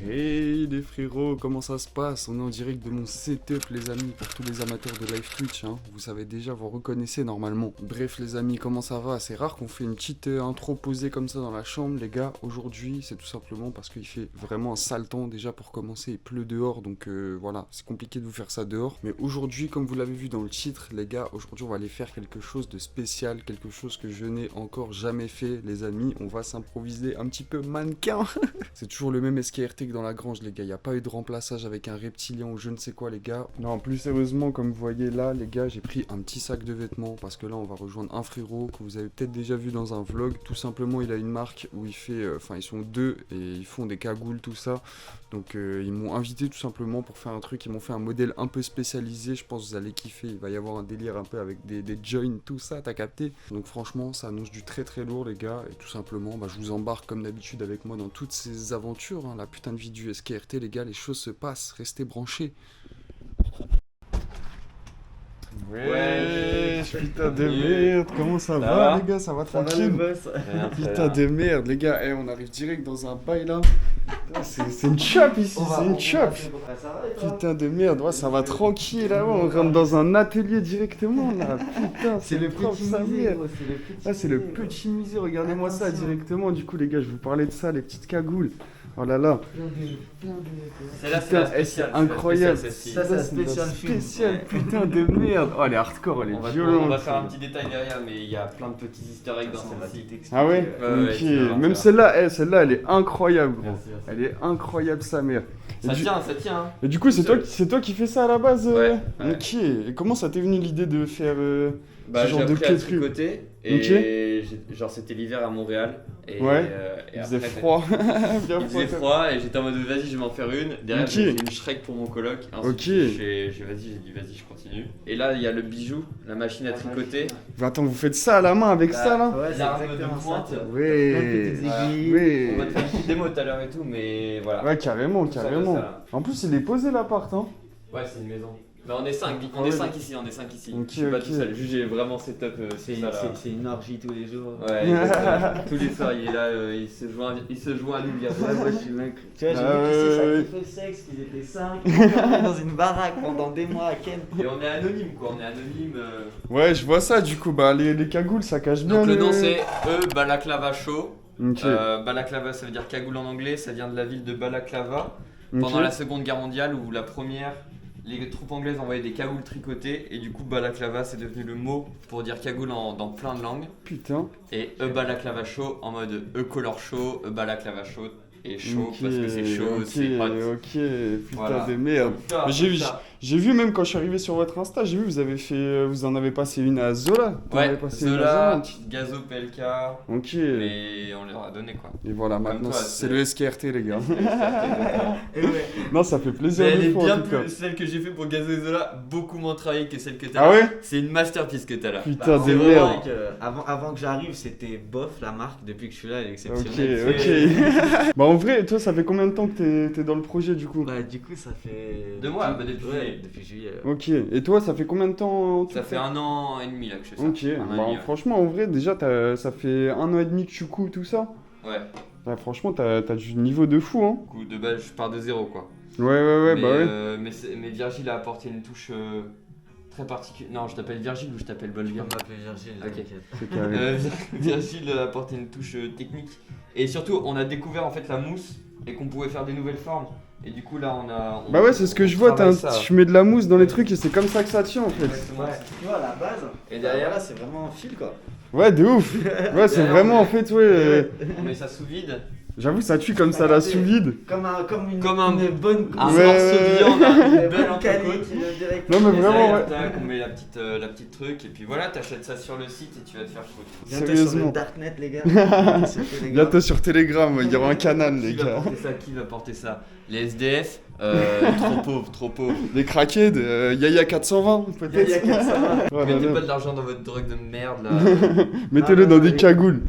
Hey les frérots, comment ça se passe? On est en direct de mon setup les amis, pour tous les amateurs de live Twitch, hein. Vous savez déjà, vous reconnaissez normalement. Bref les amis, comment ça va? C'est rare qu'on fait une petite intro posée comme ça dans la chambre les gars. Aujourd'hui c'est tout simplement parce qu'il fait vraiment un sale temps déjà pour commencer, il pleut dehors donc voilà, c'est compliqué de vous faire ça dehors. Mais aujourd'hui comme vous l'avez vu dans le titre les gars, aujourd'hui on va aller faire quelque chose de spécial, quelque chose que je n'ai encore jamais fait les amis. On va s'improviser un petit peu mannequin. C'est toujours le même SKRT que dans la grange les gars, il n'y a pas eu de remplaçage avec un reptilien ou je ne sais quoi les gars. Non, plus sérieusement comme vous voyez là les gars, j'ai pris un petit sac de vêtements parce que là on va rejoindre un frérot que vous avez peut-être déjà vu dans un vlog. Tout simplement il a une marque où il fait, ils sont deux et ils font des cagoules tout ça. Donc ils m'ont invité tout simplement pour faire un truc, ils m'ont fait un modèle un peu spécialisé, je pense que vous allez kiffer, il va y avoir un délire un peu avec des joins, tout ça, t'as capté? Donc franchement ça annonce du très très lourd les gars, et tout simplement je vous embarque comme d'habitude avec moi dans toutes ces aventures, hein. La putain de vie du SKRT les gars, les choses se passent, restez branchés. Ouais, putain de merde, comment ça va les gars, ça va tranquille? Putain de merde les gars, on arrive direct dans un bail là. C'est une chop ici, c'est une chop. Putain de merde, ouais, ça va tranquille là, on rentre dans un atelier directement là. Putain, c'est le propre sa mère. Là c'est le petit musée, regardez-moi ça directement. Du coup les gars, je vous parlais de ça, les petites cagoules. Oh là là. Celle-là, c'est la spéciale. C'est incroyable. Ça, c'est la spéciale putain de merde. Oh, elle est hardcore, elle est violente. On va faire un petit détail derrière, mais il y a plein de petits easter eggs dans celle-ci. Ah ouais, ok. Même celle-là, celle-là, elle est incroyable, gros. Elle est incroyable, sa mère. Ça tient. Et du coup, c'est toi qui fais ça à la base? Ouais. Ok. Et comment ça t'est venu l'idée de faire ce genre de j'ai appris à truc? tricoter et genre c'était l'hiver à Montréal et, ouais. Et il faisait après, froid. Il faisait froid et j'étais en mode vas-y je vais m'en faire une. Derrière j'ai fait une Shrek pour mon coloc. Ensuite, j'ai dit vas-y je continue. Et là il y a le bijou, la machine à tricoter. Attends, vous faites ça à la main avec ça là? Ouais, l'arme de pointe. Ouais. On va te faire une petite démo tout à l'heure et tout, mais voilà. Ouais, carrément. En plus il est posé l'appart, hein. Ouais, c'est une maison. Mais on est 5 ici, Okay, je suis pas tout seul, juste j'ai vraiment setup c'est une orgie tous les jours. Ouais, tous les soirs il est là, il se joint à nous, il ouais, moi je suis mec. Tu vois, j'ai vu que c'est ça qui fait le sexe, qu'ils étaient 5 dans une baraque pendant des mois à Ken. Et on est anonyme quoi, Ouais, je vois ça du coup, les cagoules ça cache bien. Donc le nom c'est Balaklava Show. Okay. Balaklava ça veut dire cagoule en anglais, ça vient de la ville de Balaklava. Pendant la Seconde Guerre mondiale où la première, les troupes anglaises envoyaient des cagoules tricotées et du coup Balaklava c'est devenu le mot pour dire cagoule dans plein de langues. Putain. Et Balaklava Show en mode color show, Balaklava Show et chaud parce que c'est chaud, c'est hot. Ok, putain voilà. de merde. J'ai vu même quand je suis arrivé sur votre Insta, j'ai vu vous en avez passé une à Zola. Ouais, Zola, Gazo, PLK. Ok. Mais on leur a donné quoi. Et voilà, maintenant c'est le SKRT les gars. Et ouais. Non, ça fait plaisir. Mais elle est bien plus, celle que j'ai fait pour Gazo et Zola, beaucoup moins travaillée que celle que t'as là. Ah ouais? C'est une masterpiece que t'as là. Putain de merde. Avant que j'arrive, c'était bof la marque. Depuis que je suis là, elle est exceptionnelle. Ok. Bah en vrai, toi, ça fait combien de temps que t'es dans le projet du coup? Bah du coup, ça fait 2 mois, depuis juillet. Ok. Et toi, ça fait combien de temps? Ça fait 1 an et demi là que je fais ça. Ok. Bah franchement, en vrai, déjà, ça fait 1 an et demi que tu couds tout ça. Ouais. Bah, franchement, t'as du niveau de fou, hein. Du coup, de base, je pars de zéro quoi. Ouais, mais, bah ouais. Mais Virgile a apporté une touche très particulière. Non, je t'appelle Virgile ou je t'appelle Bolvir? On m'appelle Virgile. Ok. C'est carré. Virgile a apporté une touche technique. Et surtout, on a découvert en fait la mousse et qu'on pouvait faire des nouvelles formes. Et du coup, là, bah ouais, c'est ce que je vois. Tu mets de la mousse dans les trucs et c'est comme ça que ça tient en fait. Ouais, tu vois, à la base. Et derrière, là, c'est vraiment un fil quoi. Ouais, de ouf. Ouais, c'est vraiment en fait, ouais. On met ça sous vide. J'avoue, ça tue comme ça, la sous vide. Comme une bonne un morceau de viande, une belle entrecôte. Non, mais vraiment, ouais. On met la petite truc, et puis voilà, t'achètes ça sur le site et tu vas te faire foutre. Bientôt sur le Darknet, les gars. Bientôt sur Telegram, il y aura un canal, les gars. Qui va porter ça? Les SDF, trop pauvres. Les crackheads, Yaya 420, peut-être. Yaya 420. Mettez pas de l'argent dans votre drogue de merde là. Mettez-le dans des cagoules.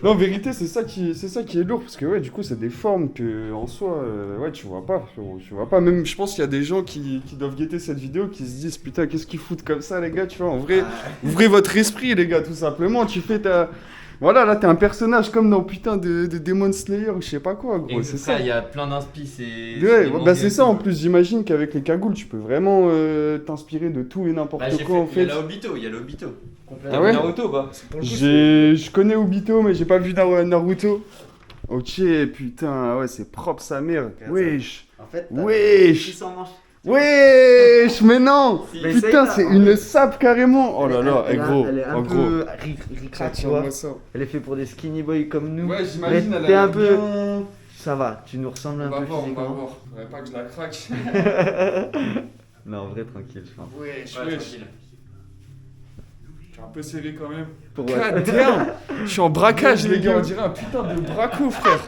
Non, en vérité, c'est ça qui est lourd, parce que ouais, du coup, c'est des formes que en soi, ouais, tu vois pas, frérot, tu vois pas. Même, je pense qu'il y a des gens qui doivent guetter cette vidéo, qui se disent putain, qu'est-ce qu'ils foutent comme ça, les gars, tu vois. En vrai, ouvrez votre esprit, les gars, tout simplement. Tu fais Voilà, là, t'es un personnage comme dans putain de Demon Slayer ou je sais pas quoi, gros. Et C'est ça. il y a plein d'inspi, c'est. Ouais, des bah mangas c'est et ça tout. en plus, j'imagine qu'avec les cagoules, tu peux vraiment t'inspirer de tout et n'importe Bah, quoi en il y fait. a l'Obito, il y a l'Obito. Ah ouais Naruto, bah. Je connais Obito, mais j'ai pas vu Naruto. Ok, putain, ouais, c'est propre sa mère. Wesh, En fait, wesh, 600 manches. wesh, mais non. Mais Putain, essaye, c'est là. une sape carrément. Oh là là, Elle gros, elle est un oh gros. peu ric-rac, tu vois. ça. Elle est faite pour des skinny boys comme nous. Ouais, j'imagine, Mais elle t'es a un peu. bien... Ça va, tu nous ressembles un On va peu voir, on va physiquement. voir. Faudrait pas que je la craque. Non, en vrai, tranquille, je pense. Wesh, Ouais, wesh. tranquille. Je suis un peu serré quand même. Pour God damn. Je suis en braquage, les gars. On dirait un putain de braco, frère.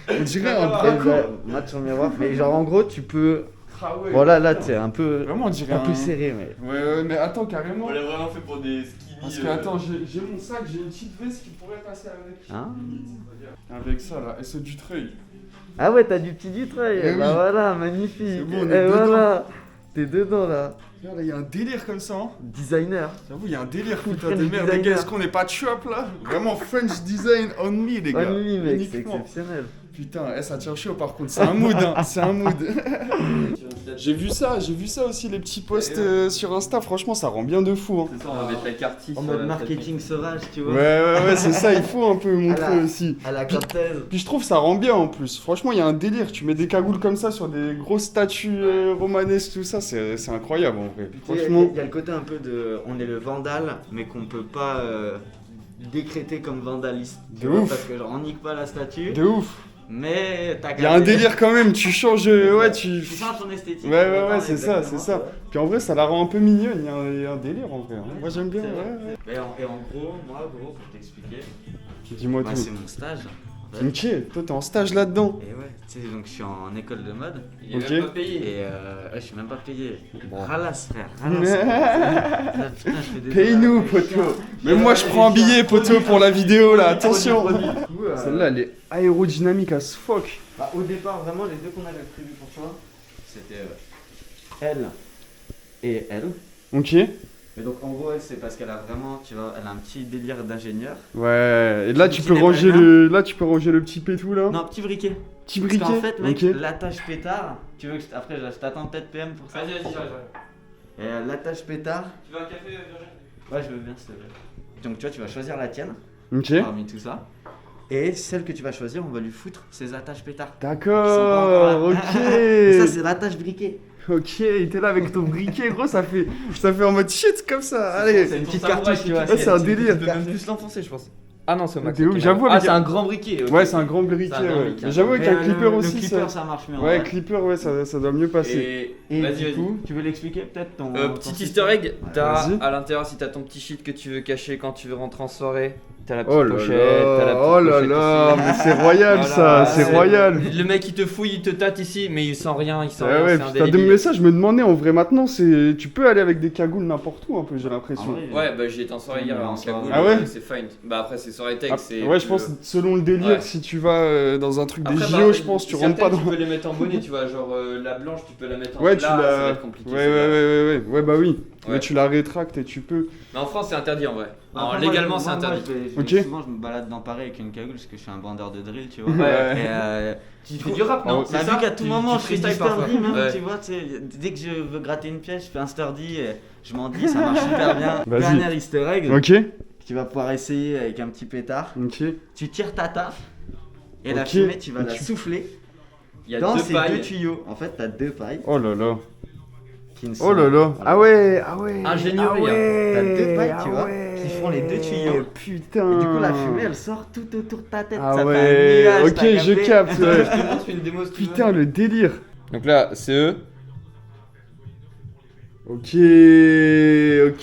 On dirait un braco. Match sur le miroir. Mais genre, en gros, tu peux. Ah ouais. Voilà, là, t'es un peu. Vraiment, on dirait Un peu serré, mais. Ouais, mais attends, carrément. On l'a vraiment fait pour des skinny. Parce que, attends, j'ai mon sac, j'ai une petite veste qui pourrait passer avec. Hein Avec ça, là. Et c'est du treuil. Ah ouais, t'as du petit Dutreuil. Eh Bah oui. voilà, magnifique. C'est bon, on Et est dedans. voilà. T'es dedans, là. Regarde, il y a un délire comme ça. Hein. Designer. J'avoue, il y a un délire, Full putain de French merde. Les gars, designer. est-ce qu'on n'est pas chop là? Vraiment French design only, les gars. Only, mec, c'est Uniquement. exceptionnel. Putain, ça tire chaud par contre. C'est un mood, hein. C'est un mood. J'ai vu ça aussi, les petits posts sur Insta. Franchement, ça rend bien de fou. Hein. C'est ça, on va mettre la carte En mode marketing sauvage, tu vois. Ouais, c'est ça, il faut un peu montrer la- aussi. À la Cortez. Puis je trouve ça rend bien en plus. Franchement, il y a un délire. Tu mets des cagoules comme ça sur des grosses statues romanesques, tout ça, c'est incroyable en vrai. Franchement. Il y a le côté un peu de. On est le vandale, mais qu'on peut pas décréter comme vandaliste. tu De vois, ouf. Parce que genre, on nique pas la statue, De ouf. mais t'as Il y a un délire quand même. Tu changes. Ouais, tu. Tu changes ton esthétique. Ouais, c'est ça, c'est ça. Puis en vrai, ça la rend un peu mignonne. Il y a un délire en vrai. Hein. Moi, j'aime bien. C'est vrai. Ouais. Et en gros, moi, gros, pour t'expliquer, Dis-moi bah, tout. c'est mon stage. en fait. Ok, toi, t'es en stage là-dedans. Et ouais, tu sais, donc je suis en école de mode. Il est Ok. même pas payé. Et je suis même pas payé. Bon. Ralasse, frère. Ralasse. Putain, je fais des Paye-nous, horaires, poteau. Même moi, je prends un billet, poteau, pour la vidéo là. Attention. Produit. Celle-là, elle est aérodynamique as fuck. Bah, au départ, vraiment, les deux qu'on avait prévus pour toi, c'était elle et elle. Ok. Mais donc, en gros, elle, c'est parce qu'elle a vraiment, tu vois, elle a un petit délire d'ingénieur. Ouais. Et là, tu Qui peux n'est pas ranger bien. là, tu peux ranger le petit pétou là. Non, petit briquet. Petit Parce briquet. qu'en fait, mec, Ok. l'attache pétard, tu veux que après, je t'attends peut-être PM pour ça. Vas-y, j'arrive. Et l'attache pétard, Tu veux un café, Virginie? ouais, je veux bien, s'il te plaît. Donc, tu vois, tu vas choisir la tienne, Ok. parmi tout ça. Et celle que tu vas choisir, on va lui foutre ses attaches pétards. D'accord. Ils sont pas encore là. Ça, Ok. c'est l'attache briquet. Ok. T'es là avec ton briquet, gros. Ça fait en mode shit comme ça. Allez. C'est une petite Ton samouraï cartouche, qui tu vois. Ouais, c'est un délire. Tu peux même plus l'enfoncer, je pense. Ah non, c'est au max. T'es ouf, ok, j'avoue, Ah, avec c'est un- un grand briquet. ok. Ouais, c'est un grand briquet. C'est un grand Ouais. briquet. Mais j'avoue avec un Mais clipper le aussi. clipper, Ça... ça marche mieux. en Ouais, vrai. clipper, ouais, ça doit mieux passer. Et Et vas-y, du vas-y. coup, tu veux l'expliquer peut-être ton. Petit ton easter egg, t'as Vas-y. à l'intérieur si t'as ton petit shit que tu veux cacher quand tu veux rentrer en soirée, t'as la petite Oh là pochette, t'as la là, petite oh là pochette là, ici. mais c'est royal Voilà, ça, c'est royal. Le mec il te fouille, il te tâte ici, mais il sent rien, il sent Ouais, rien, ouais, c'est un putain, de délire. mais ça, je me demandais en vrai maintenant, tu peux aller avec des cagoules n'importe où un peu, j'ai l'impression. En vrai, Ouais, bah j'y étais en soirée hier en cagoule, Ah ouais c'est fine. Bah après c'est soirée tech, Ah, c'est. ouais, je pense selon le délire, Ouais. si tu vas dans un truc des Après, JO, bah, je pense, tu rentres pas certaines, dans. Tu peux les mettre en bonnet, tu vois, genre la blanche, tu peux la mettre en Ouais, là, tu ça va la. être compliqué. Ouais, celle-là. ouais, bah oui. Mais Ouais. tu la rétractes et tu peux. Mais en France c'est interdit en vrai. Alors, Après, moi, légalement je- c'est moi, interdit. je Ok. souvent, je me balade dans Paris avec une cagoule parce que je suis un bandeur de drill, tu vois. Ouais. Et Tu fais du rap, non? Oh, bah, vu qu'à tout moment, je fais du freestyle parfois. sturdy, même, Ouais. tu vois, tu sais, dès que je veux gratter une pièce, je fais un sturdy et je m'en dis, ça marche super bien. Vas-y. Dernier easter egg, Ok, que tu vas pouvoir essayer avec un petit pétard. ok. Tu tires ta taf et la Ok. fumée, tu vas la Tu- souffler Il y a dans deux ces pailles. deux tuyaux. En fait, t'as deux pailles Oh là là. qui ne Oh là là. voilà. Ah ouais, ah ouais. Ingénierie, Ah ouais. T'as deux pailles, tu ah vois, ouais. qui font les deux tuyaux. Putain. Et du coup, la fumée, elle sort tout autour de ta tête. Ah ça ouais, fait un nuage, ok, t'as je capté capte. Ouais. Je te montre une démo si tu veux. Putain, le délire. Donc là, c'est eux. Ok,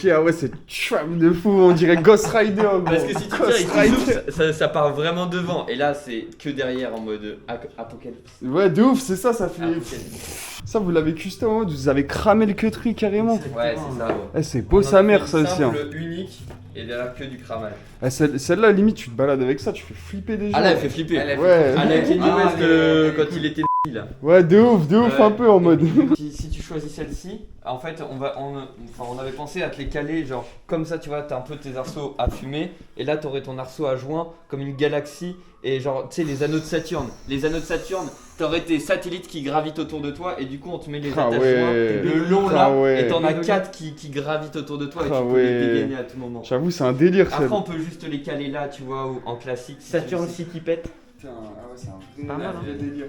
ah ouais, c'est trap de fou, on dirait Ghost Rider, gros. Parce que si tu tires Ghost et que tu Rider. souffles, ça part vraiment devant. Et là, c'est que derrière en mode apocalypse. Ouais, de ouf, c'est ça, ça fait. Apocalypse. Ça, vous l'avez custom en mode, vous avez cramé le queutru carrément. Ouais, c'est ça. Eh, c'est beau sa mère, ça aussi. Hein. Simple, unique et derrière que du cramage. Eh, celle-là, limite, tu te balades avec ça, tu fais flipper des gens. Ah là, elle fait flipper. Ouais. Ah, la Kenny Ah, West mais- quand il était là. Ouais, de ouf, un peu en mode. Si tu choisis celle-ci, en fait, on avait pensé à te les caler, genre comme ça, tu vois, t'as un peu tes arceaux à fumer, et là, t'aurais ton arceau à joint comme une galaxie, et genre, tu sais, les anneaux de Saturne. Les anneaux de Saturne, t'aurais tes satellites qui gravitent autour de toi, et du coup, on te met les attaches joints, le long là, et t'en as 4 qui gravitent autour de toi, et tu peux les dégainer à tout moment. J'avoue, c'est un délire ça. Après, on peut juste les caler là, tu vois, en classique. Saturne si qui pète. Putain, ah ouais, c'est un pas mal, vrai délire.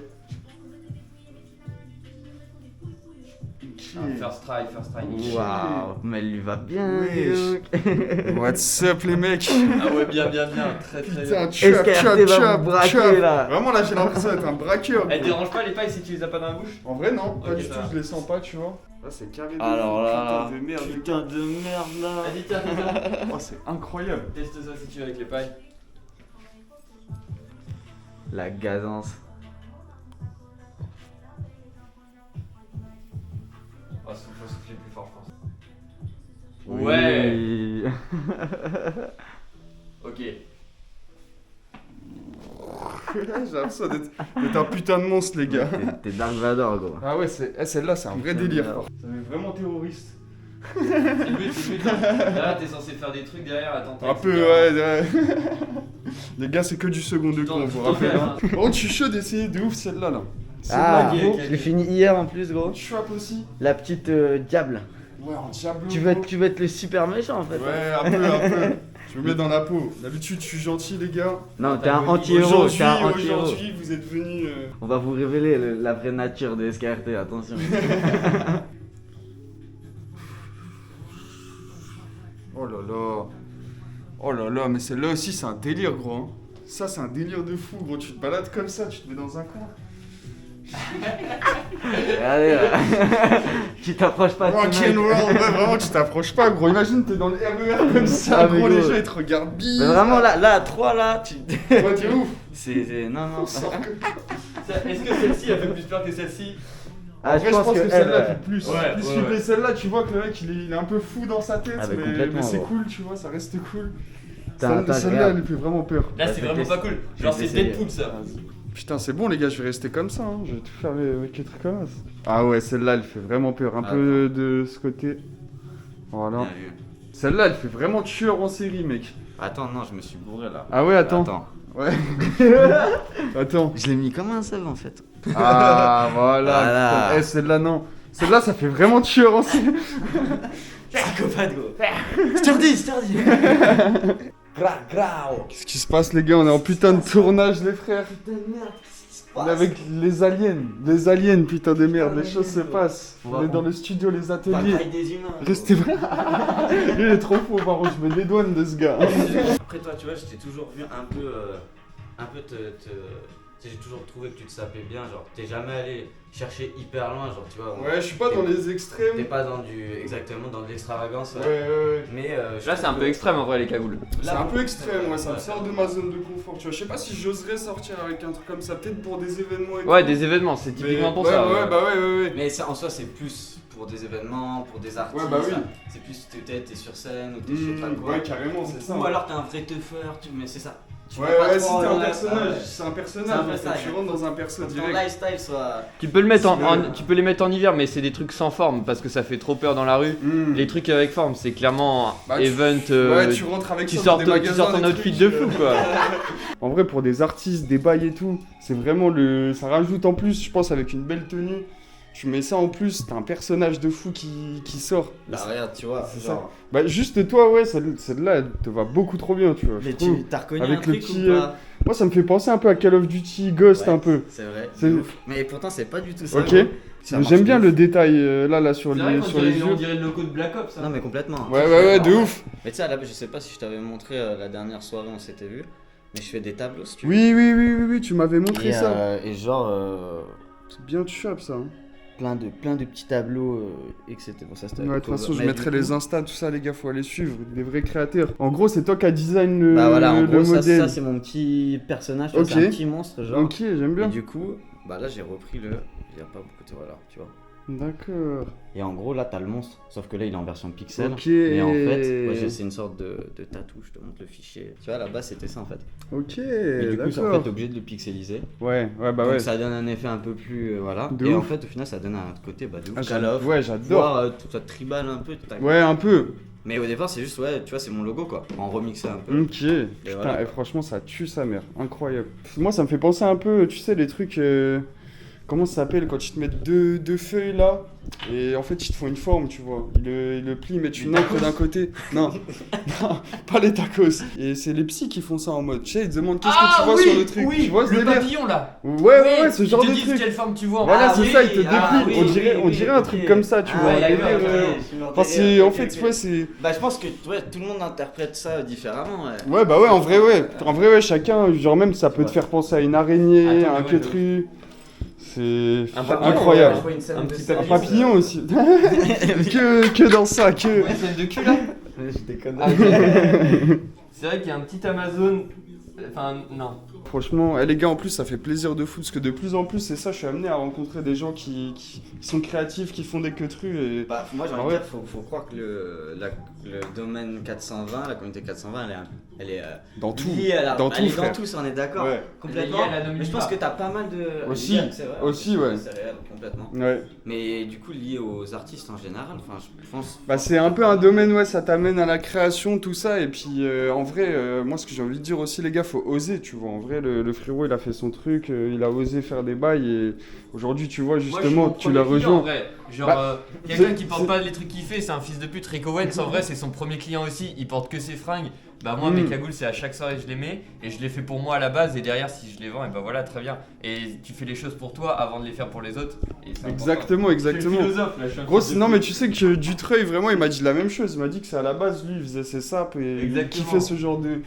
First try. Waouh, mais elle lui va bien. What's up les mecs? Ah ouais, bien, très Putain, bien. SKRT va vous braquer là. Vraiment là j'ai l'impression d'être un braqueur. Elle dérange pas les pailles si tu les as pas dans la bouche? En vrai non, pas Ok, du ça tout, va. je les sens pas tu vois. Là c'est carré de Alors là, putain de merde. putain de merde là. Vas-y, tiens. Oh c'est incroyable. Teste ça si tu veux avec les pailles. La gazance. Oh, faut souffler plus fort, je pense. Oui. Ouais. Ok. J'ai l'impression d'être un putain de monstre les gars. T'es Dark Vador gros. Ah ouais, celle-là c'est un vrai Putain, délire. merde. Ça fait vraiment terroriste. C'est le but. Là, t'es censé faire des trucs derrière, attends. Un peu ouais. Les gars c'est que du second degré on vous rappelle. Hein. Oh tu suis chaud d'essayer de ouf celle-là là. Ah, ok, gros. ok. je l'ai fini hier en plus gros. Tu chope aussi. La petite diable. Ouais en diablo. Tu veux être le super méchant en fait. Ouais un peu. Je me mets dans la peau. D'habitude je suis gentil les gars. Non, t'es un anti-héros, Aujourd'hui vous êtes venus. On va vous révéler la vraie nature de SKRT, attention. Oh là là, mais celle-là aussi c'est un délire gros hein. Ça c'est un délire de fou gros, tu te balades comme ça, tu te mets dans un coin. Allez là. Tu t'approches pas de Rock'n'roll, ouais vraiment tu t'approches pas gros, imagine t'es dans le RER comme ça, Ah, mais gros les gros. gens ils te regardent Mais bizarre. vraiment là, à 3 là, tu... Ouais t'es ouf. Non. Est-ce que celle-ci a fait plus peur que celle-ci? En vrai, je pense que celle-là fait plus. Ouais, plus ouais, flipper. ouais. Celle-là, tu vois que le mec il est un peu fou dans sa tête, Ah, mais mais complètement, c'est gros. cool, tu vois, ça reste cool. T'as Celle-là, elle lui fait vraiment peur. Là, c'est vraiment pas cool. Genre, c'est essayer. Deadpool ça. Putain, c'est bon, les gars, je vais rester comme ça, hein. Je vais tout faire avec les trucs comme ça. Ah ouais, celle-là, elle fait vraiment peur. Un peu de ce côté. Voilà. Bien vu. Celle-là, elle fait vraiment tueur en série, mec. Attends, non, je me suis bourré là. Ah ouais, attends. Ouais. Attends. Je l'ai mis comme un seul en fait. Ah, voilà. Voilà. Putain, celle-là, non. Celle-là, ça fait vraiment tueur en série. Psychopathe gros. Je te redis. Grau. Qu'est-ce qui se passe, les gars? On est en putain de tournage, les frères. Putain de merde, qu'est-ce qui se On passe? est avec les aliens. Les aliens, putain de merde. Les choses se aliens, passent. on On va- est dans le studio, les ateliers. Bataille des humains. Restez vrai. Il est trop faux, par contre, je me dédouane de ce gars. Après toi, tu vois, je t'ai toujours vu un peu tu sais, j'ai toujours trouvé que tu te sapais bien, genre t'es jamais allé chercher hyper loin, genre tu vois. Ouais, je suis pas dans les T'es extrêmes. pas exactement dans de l'extravagance. Ouais. Mais je Là, c'est un trouve peu que- extrême en vrai, les cagoules. C'est un peu extrême, ouais, ça me Ouais. sort de ma zone de confort, tu vois. Je sais pas si j'oserais sortir avec un truc comme ça, peut-être pour des événements et Ouais, tout. des événements, c'est Mais- typiquement pour ouais, ça. Ouais, bah ouais. Mais ça, en soi, c'est plus pour des événements, pour des artistes. Ouais, bah oui. C'est plus peut-être t'es sur scène ou t'es je sais pas quoi. Ouais, carrément, c'est ça. Ou alors t'es un vrai teufeur, mais c'est ça. Tu Ouais, vas pas si trop t'es un loin, personnage, ouais. c'est un personnage, C'est un en fait, personnage. tu rentres dans un perso Faut que ton direct. lifestyle soit. Tu peux le mettre Ouais. tu peux les mettre en hiver, mais c'est des trucs sans forme parce que ça fait trop peur dans la rue. Les trucs avec forme, c'est clairement Bah, event. Ouais, tu rentres avec tu ça sors dans des magasins, en des outfit trucs, de fou quoi. En vrai, pour des artistes, des bails et tout, c'est vraiment ça rajoute en plus, je pense, avec une belle tenue. Tu mets ça en plus, t'as un personnage de fou qui sort. Bah regarde, tu vois, C'est genre... Bah, juste toi, ouais, celle-là, elle te va beaucoup trop bien, tu vois. je Mais trouve. t'as reconnu Avec un le truc petit, ou pas? Moi, ça me fait penser un peu à Call of Duty Ghost, Ouais, un peu. C'est vrai. C'est- de ouf. Mais pourtant, c'est pas du tout ça. Ok. gros. Ça Mais marche j'aime bien de le ouf. détail là sur C'est vrai les, qu'on sur les dirait, on yeux. dirait le logo de Black Ops. Non, mais complètement. Ouais, de ouf. Mais tu sais, je sais pas si je t'avais montré la dernière soirée, on s'était vu. Mais je fais des tableaux si tu veux. Oui, tu m'avais montré Et, ça. et genre, C'est bien chop ça. Hein. plein de petits tableaux, etc. Bon, ça, c'était Ouais, de avec toute façon, Clover. je Mais mettrai du coup- les Insta, tout ça, les gars, faut aller suivre. Des vrais créateurs. En gros, c'est toi qui as design le, Bah voilà, en le gros, ça modèle. c'est mon petit personnage, tu vois, Ok. c'est un petit monstre, genre. Ok, j'aime Et bien. du coup, bah là j'ai repris le. Il y a pas beaucoup de. Voilà, tu vois. D'accord. Et en gros, là, t'as le monstre. Sauf que là, il est en version pixel. Ok. Et en fait, ouais, c'est une sorte de tatou. Je te montre le fichier. Tu vois, là-bas, c'était ça en fait. Ok, Et du coup, en fait, d'accord. t'es obligé de le pixeliser. Ouais, bah Donc ouais. ça donne un effet un peu plus. Voilà. De Et en ouf. fait, au final, ça donne un côté de Ah, ouf. Call of. ouais, j'adore. Voir tout ça tribal un peu. Ouais, un peu. Mais au départ, c'est juste, ouais, tu vois, c'est mon logo quoi. En remixé un peu. Ok. Putain, voilà, et quoi. franchement, ça tue sa mère. Incroyable. Moi, ça me fait penser un peu, tu sais, les trucs. Comment ça s'appelle quand ils te mettent deux feuilles là et en fait ils te font une forme, tu vois. Ils le plient, ils mettent une encre d'un côté. Non, non, pas les tacos. Et c'est les psys qui font ça en mode. Tu sais, ils te demandent qu'est-ce que tu vois sur le truc. Oui, tu vois ce le délire papillon là. Ouais, ce genre Ils de te disent truc. quelle forme tu vois. Voilà, Ah, c'est oui, ça, ils te ah, déplient. oui, on dirait un truc comme ça, tu vois. ouais, un d'accord, délire, ok. Enfin, c'est en fait, ouais, c'est. Bah, je pense que ouais, tout le monde interprète ça différemment. Ouais. Ouais, bah ouais, en vrai, ouais. En vrai, ouais, chacun, genre même ça peut te faire penser à une araignée, Attends, à un mais ouais, queutru. C'est Un papillon, incroyable. ouais, un petit Un papillon. papillon aussi. que dans ça, que. Ouais, scène de cul là. Je déconne. Ah, ok. C'est vrai qu'il y a un petit Amazon. Enfin, non. Franchement, les gars, en plus, ça fait plaisir de fou parce que de plus en plus, c'est ça, je suis amené à rencontrer des gens qui sont créatifs, qui font des queutrus et. Bah, moi j'ai Ah envie ouais. de dire, faut croire que le domaine 420, la communauté 420, elle est Dans tout. liée à la. Dans elle tout, est frère. dans tout, ça, on est d'accord. Ouais. Complètement. Elle est liée à la Mais je pense que t'as pas mal de. Aussi, liées, c'est vrai, aussi, ouais. C'est réel, complètement. Ouais. Mais du coup, lié aux artistes en général, enfin, je pense. Bah, c'est un peu un domaine, ouais, ça t'amène à la création, tout ça. Et puis, en vrai, moi, ce que j'ai envie de dire aussi, les gars, faut oser, tu vois. En vrai, le frérot, il a fait son truc, il a osé faire des bails. Et aujourd'hui, tu vois, justement, tu l'as rejoint. Genre, Bah, quelqu'un c'est- qui porte pas les trucs qu'il fait, c'est un fils de pute. Rick Owens, en vrai, c'est son premier client aussi. Il porte que ses fringues. Bah, moi, mes cagoules, c'est à chaque soirée, je les mets. Et je les fais pour moi à la base. Et derrière, si je les vends, et bah voilà, très bien. Et tu fais les choses pour toi avant de les faire pour les autres. Et c'est important. Exactement, Je suis le exactement. philosophe, là, je suis un Gros, fils de non, pute. mais tu sais que Dutreuil, vraiment, il m'a dit la même chose. Il m'a dit que c'est à la base, lui, il faisait ses sapes et il Exactement. kiffait ce genre de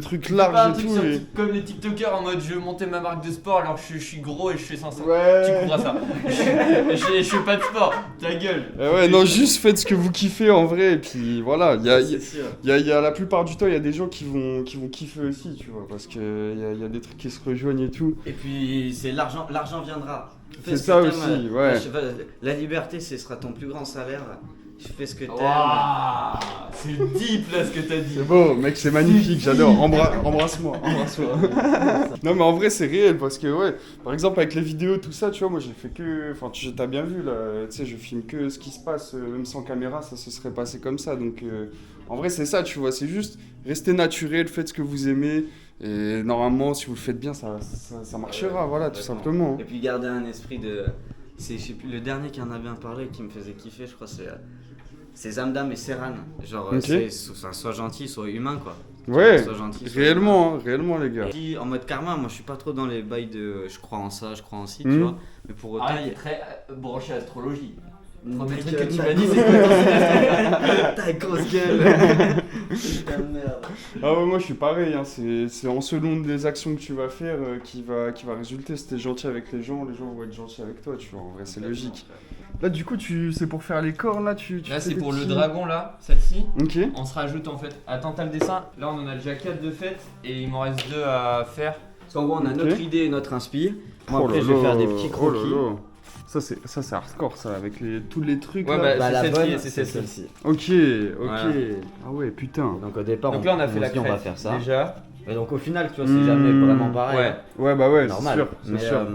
trucs C'est pas un larges et truc tout. sur Et... comme les TikTokers en mode je veux monter ma marque de sport alors que je suis gros et je fais 500. Tu Ouais. couvras ça. Je fais pas de sport. Ta gueule. Ouais, non, juste faites ce que vous kiffez en vrai. Et puis voilà, C'est sûr. il y a la plupart du temps, il y a des gens qui vont kiffer aussi, tu vois. Parce qu'il y a des trucs qui se rejoignent et tout. Et puis, c'est l'argent viendra. Fais C'est ce que ça t'aimes. aussi, ouais. Je sais pas, la liberté, ce sera ton plus grand salaire. Je fais ce que t'aimes. Waouh, c'est deep là ce que t'as dit. C'est beau, mec, c'est magnifique, j'adore. Embrasse-moi, embrasse-moi. Non, mais en vrai, c'est réel parce que, ouais, par exemple, avec les vidéos, tout ça, tu vois, moi j'ai fait que. Enfin, t'as bien vu là, tu sais, je filme que ce qui se passe, même sans caméra, ça se serait passé comme ça. Donc, en vrai, c'est ça, tu vois, c'est juste rester naturel, faites ce que vous aimez. Et normalement, si vous le faites bien, ça marchera, voilà, tout Complètement. simplement. Et puis, garder un esprit de. C'est, je sais plus, le dernier qui en a bien parlé, qui me faisait kiffer, je crois, c'est Zamdam et Serran. Genre, Ok. sois gentil, sois humain, quoi. Ouais, Sois gentil, sois réellement, hein, réellement, les gars. humain. Et en mode karma, moi je suis pas trop dans les bails de je crois en ça, je crois en ci, tu Mhm. vois. Mais pour autant, Ah, il il y est très branché astrologie. Le a. premier truc Ta que tu gueule, m'as dit, c'est quoi ta grosse gueule. Putain de merde. Ah ouais, moi je suis pareil, hein. C'est en selon des actions que tu vas faire qui va résulter. Si t'es gentil avec les gens vont être gentils avec toi, tu vois. En vrai, c'est logique. Là, du coup, c'est pour faire les corps, là, tu Là, fais c'est des pour le petits- dragon là, celle-ci. Ok. On se rajoute en fait. Attends, t'as le dessin. Là, on en a déjà 4 de fait et il m'en reste 2 à faire. Parce qu'en gros, on a Ok. notre idée et notre inspi. Moi, Oh après, là je vais faire là, des petits oh là croquis. là. Ça, c'est hardcore, ça, avec tous les trucs, Ouais, là. bah, la c'est celle-ci bonne, et c'est c'est celle-ci. celle-ci. Ok. Voilà. Ah ouais, putain. Donc au départ, Donc là, on a fait la se dit, crête. on va faire ça. Déjà. Et donc au final, tu vois, c'est jamais vraiment pareil. Ouais. Ouais, bah ouais, c'est Normal. sûr, Mais c'est sûr.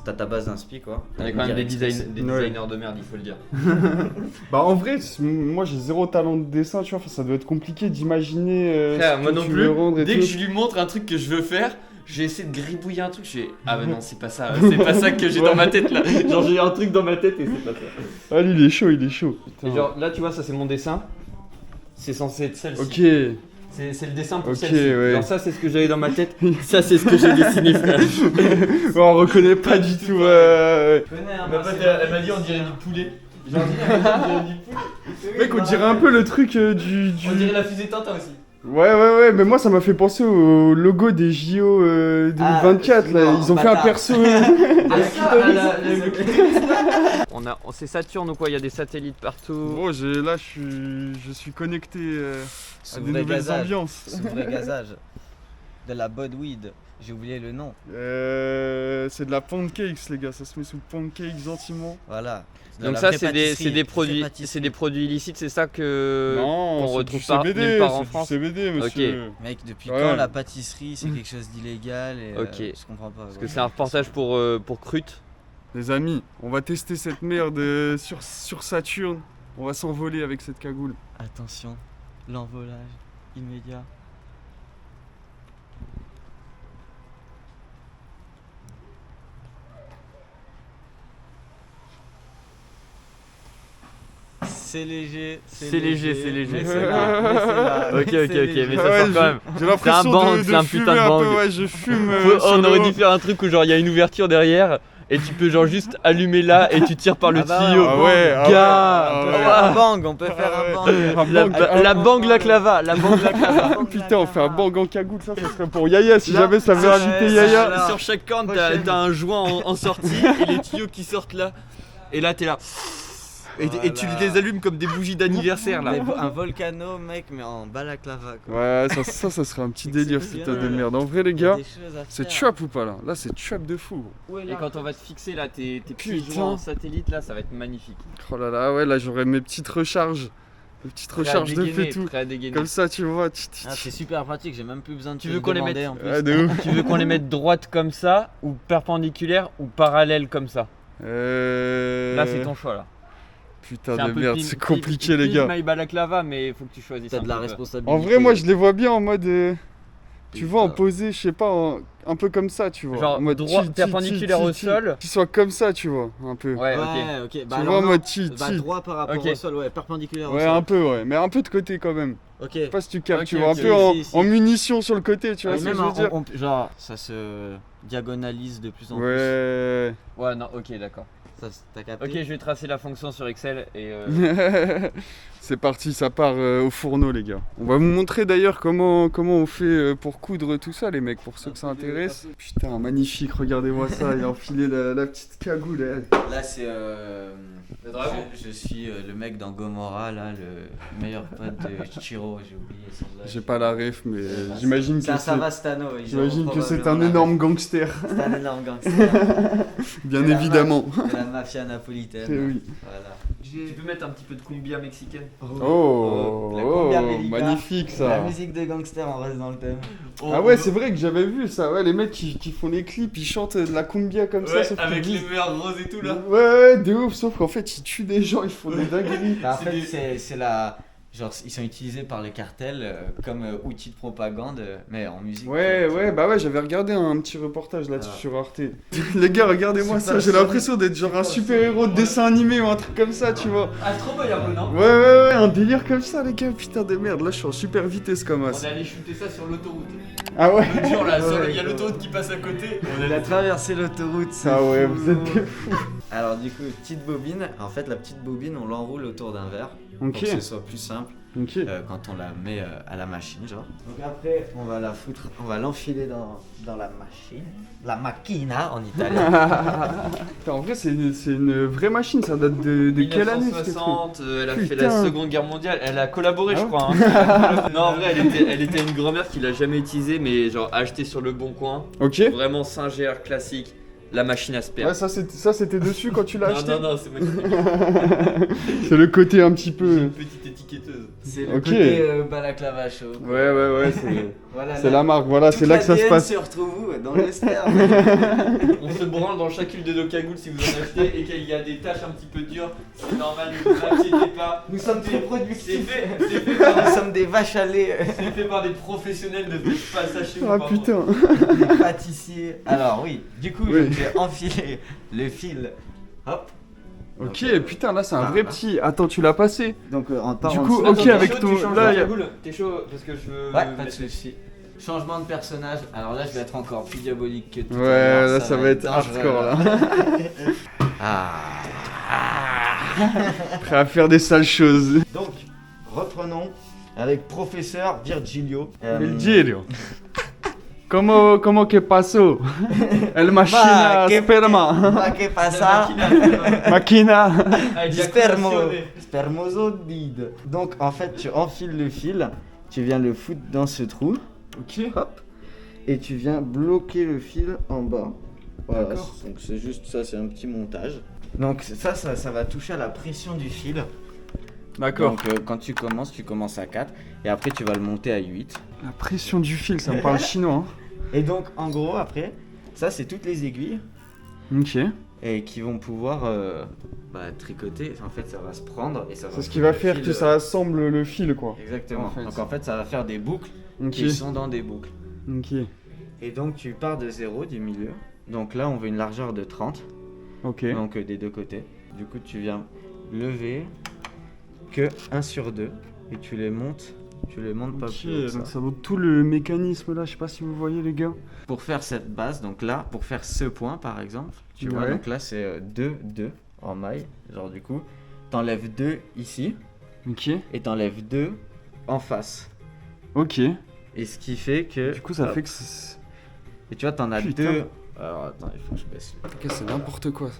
t'as ta base d'inspi, quoi. On est T'as quand même des, une directrice. des Ouais. designers de merde, il faut le dire. Bah en vrai, moi j'ai zéro talent de dessin, tu vois, enfin, ça doit être compliqué d'imaginer Frère, ce moi que non tu plus. veux rendre et Dès tout. que je lui montre un truc que je veux faire, j'ai essayé de gribouiller un truc. Je fais ah bah non, c'est pas ça. C'est pas ça que j'ai dans ma tête là. Genre j'ai un truc dans ma tête et c'est pas ça. Ah lui, il est chaud, il est chaud. Et genre là, tu vois, ça c'est mon dessin. C'est censé être celle-ci. Ok. C'est le dessin pour Ok, celle-ci. ouais. Genre ça c'est ce que j'avais dans ma tête. Ça c'est ce que j'ai dessiné, frère. Ouais, on reconnaît pas du tout. Je connais, hein, Ma moi, pote, c'est- elle m'a dit on dirait du poulet. Genre elle m'a dit on dirait du poulet. Mec, on dirait un peu le truc du. On dirait la fusée Tintin aussi. Ouais, mais moi ça m'a fait penser au logo des JO 2024 là. non, Ils ont fait un bâtard. perso. Ah, ça, c'est Saturne ou quoi, il y a des satellites partout. Gros, là je suis connecté à Sous des vrai nouvelles gazage. ambiances. Sous vrai gazage. de la Budweed. J'ai oublié le nom. C'est de la pancakes, les gars. Ça se met sous pancakes gentiment. Voilà. De Donc la ça, vraie c'est pâtisserie, des vraie produits, pâtisserie. c'est des produits illicites, c'est ça que Non, qu'on c'est retrouve du pas CBD, nulle part en c'est France. du CBD, monsieur. Mec, depuis Ouais. quand la pâtisserie c'est quelque chose d'illégal et Ok. je comprends pas. Parce que c'est un reportage pour Crut. Les amis, on va tester cette merde sur Saturne. On va s'envoler avec cette cagoule. Attention, l'envolage immédiat. C'est léger, C'est léger, c'est léger. Laissez-la, laissez-la, Ok, c'est ok, léger. mais ça Ouais, sort quand même. J'ai l'impression bang, de c'est un fumer putain de un bang. peu, ouais, je fume. On aurait dû faire un truc où genre il y a une ouverture derrière et tu peux genre juste allumer là et tu tires par le Ah bah tuyau. Ah ouais, ah Gars, On ouais, peut ah faire ouais. un bang, on peut faire un bang. Un bang, La bang la clava, la bang la clava. Putain, on fait un bang en cagoule, ça serait pour Yaya si Là, jamais ça veut ça, inviter ça, Yaya. Alors, Sur chaque corne prochaine. t'as un joint en sortie et les tuyaux qui sortent là. Et là t'es là. Et tu Voilà. les allumes comme des bougies d'anniversaire là. Un volcano, mec, mais en balaclava quoi. Ouais, ça serait un petit délire, cette Exceptionnel. de merde. En vrai, les Il y a gars, des choses à c'est faire. trap ou pas là? Là, c'est trap de fou. Et quand on va te fixer là tes petits Putain. joints en satellite là, ça va être magnifique. Oh là là, ouais, là, j'aurais mes petites recharges. Mes petites recharges de fait tout. Prêt à dégainer. Comme ça, tu vois. Ah, c'est super pratique, j'ai même plus besoin de Tu te veux qu'on les demander, mette en plus. Ah, de ouf. Tu veux qu'on les mette droite comme ça ou perpendiculaire ou parallèle comme ça? Là c'est ton choix là. Putain C'est un de peu merde, pile- c'est pile- compliqué, les pile gars. My balaclava, mais faut que tu choisisses. T'as un de la peu, quoi. responsabilité. En vrai, moi, je les vois bien en mode. Tu vois, en Putain. posé, je sais pas, un peu comme ça, tu vois. Genre en mode droit, chill, perpendiculaire au sol. Qui soit comme ça, tu vois, un peu. Ouais, ok. Ouais, ok. Tu Bah, vois, alors en non. mode chill, Bah, chill. droit par rapport Ok. au sol, ouais, perpendiculaire au Ouais, sol. un peu, ouais. Mais un peu de côté quand même. Ok. Je sais pas si tu captes, Ok, tu vois, ok. un peu en, Si, si. en munition sur le côté, tu vois Ouais, ce que même je veux dire. genre, ça se diagonalise de plus en plus. Ouais. Ouais, non, ok, d'accord. Ça, t'as capté. Ok, je vais tracer la fonction sur Excel et. C'est parti, ça part au fourneau, les gars. On va vous montrer d'ailleurs comment on fait pour coudre tout ça, les mecs, pour ceux que ça intéresse. Putain, magnifique, regardez-moi ça, il a enfilé la petite cagoule. Là, c'est. Le dragon. Je suis le mec dans Gomorrah, là, le meilleur pote de Chiro, j'ai oublié son nom. J'ai pas la ref, mais j'imagine C'est un que c'est. Savastano. ils J'imagine auront que c'est un probablement la énorme ref. gangster, C'est un énorme gangster. bien C'est la évidemment. De la mafia napolitaine. Eh oui. Voilà. Tu peux mettre un petit peu de cumbia mexicaine. Oh, La cumbia oh, bellica. magnifique La ça. musique de gangster, on reste dans le thème. Ah ouais, c'est vrai que j'avais vu ça. Ouais, les mecs qui font les clips, ils chantent de la cumbia comme ça, sauf avec qu'ils les disent- meurs roses et tout là. Ouais, de ouf, sauf qu'en fait, ils tuent des gens, ils font des dingueries. Bah, en C'est fait, des- c'est la. Genre, ils sont utilisés par les cartels comme outil de propagande, mais en musique. Ouais, bah ouais, j'avais regardé un petit reportage là-dessus Ah. sur Arte. Les gars, regardez-moi C'est ça, pas j'ai ça. l'impression d'être genre un super-héros de dessin animé ou un truc comme ça, tu vois. Ah, trop boy un peu, non? Ouais, un délire comme ça, les gars, putain de merde, là je suis en super vitesse comme On as. est allé shooter ça sur l'autoroute. Ah ouais. L'autre jour là, Ouais, il y a ouais. l'autoroute qui passe à côté. Il a traversé l'autoroute. c'est Ah ouais, fou. vous êtes des fous. Alors, du coup, petite bobine. En fait, la petite bobine, on l'enroule autour d'un verre pour Ok, que ce soit plus simple ok. quand on la met à la machine, genre. Donc après, on va la foutre, on va l'enfiler dans la machine. La macchina en italien. Putain, en vrai, c'est une vraie machine, ça date de quelle année ce truc 1960, elle a fait Putain. la Seconde Guerre mondiale, elle a collaboré Ah je ouais crois. Hein. Non en vrai elle était une grand-mère qui l'a jamais utilisée mais genre achetée sur le bon coin. Ok. Vraiment Singer classique, la machine à sperme. Ouais, ça c'était dessus quand tu l'as acheté. non, c'est moi qui C'est le côté un petit j'ai peu. une petite étiquetteuse. C'est le Ok. côté balaclava chaud. Ouais, c'est. Voilà, C'est la marque, voilà, c'est là que ça se passe. se retrouve dans le sperme. On se branle dans chacune de nos cagoules si vous en achetez et qu'il y a des taches un petit peu dures, c'est normal, ne vous inquiétez pas. Nous sommes très C'est productifs. fait par Nous sommes des vaches à lait, c'est fait par des professionnels, ne faites pas ça chez vous. Ah par contre. putain. des pâtissiers. Alors oui, du coup, Oui. je vais enfiler le fil. Hop. Ok, putain, là c'est un Ah, vrai ah. petit. Attends, tu l'as passé. Donc en Du coup, Attends, ok, t'es avec chaud, ton- tu changes là, de y a- cagoule. T'es chaud parce que je veux. Ouais, pas de mettre- soucis. Changement de personnage. Alors là, je vais être encore plus diabolique que tout à Ouais, l'heure, là ça va être dangereux, hardcore là. Ah. Prêt à faire des sales choses. Donc, reprenons avec professeur Virgilio. Virgilio. Comment que pasó? El machina que- sperma. Ma que pasa? Machina. Ah, Spermo. éjaculation. Spermosodide. Donc en fait, tu enfiles le fil, tu viens le foutre dans ce trou. Ok. Hop. et tu viens bloquer le fil en bas. Voilà, D'accord. donc c'est juste ça, c'est un petit montage. Donc ça va toucher à la pression du fil. D'accord. Donc quand tu commences à 4 et après tu vas le monter à 8. La pression du fil, ça me parle chinois. Hein. Et donc en gros après, ça c'est toutes les aiguilles Ok. et qui vont pouvoir tricoter. En fait ça va se prendre et ça va... C'est ce qui va faire fil, que ça assemble le fil, quoi. Exactement. en fait. Donc en fait ça va faire des boucles Ok. qui sont dans des boucles. Ok. Et donc tu pars de 0 du milieu. Donc là on veut une largeur de 30. Ok. Donc des deux côtés. Du coup tu viens lever que 1 sur 2 et tu les montes pas Ok, plus haut que donc ça. ça vaut tout le mécanisme là, je sais pas si vous voyez les gars. Pour faire cette base, donc là, pour faire ce point par exemple, tu vois, Ouais. donc là c'est 2, 2 en maille, genre du coup, t'enlèves 2 ici Ok. et t'enlèves 2 en face. Ok. Et ce qui fait que... Du coup ça hop. fait que c'est... Et tu vois, t'en as Putain. 2... Alors attends, il faut que je baisse. Ok, c'est n'importe quoi.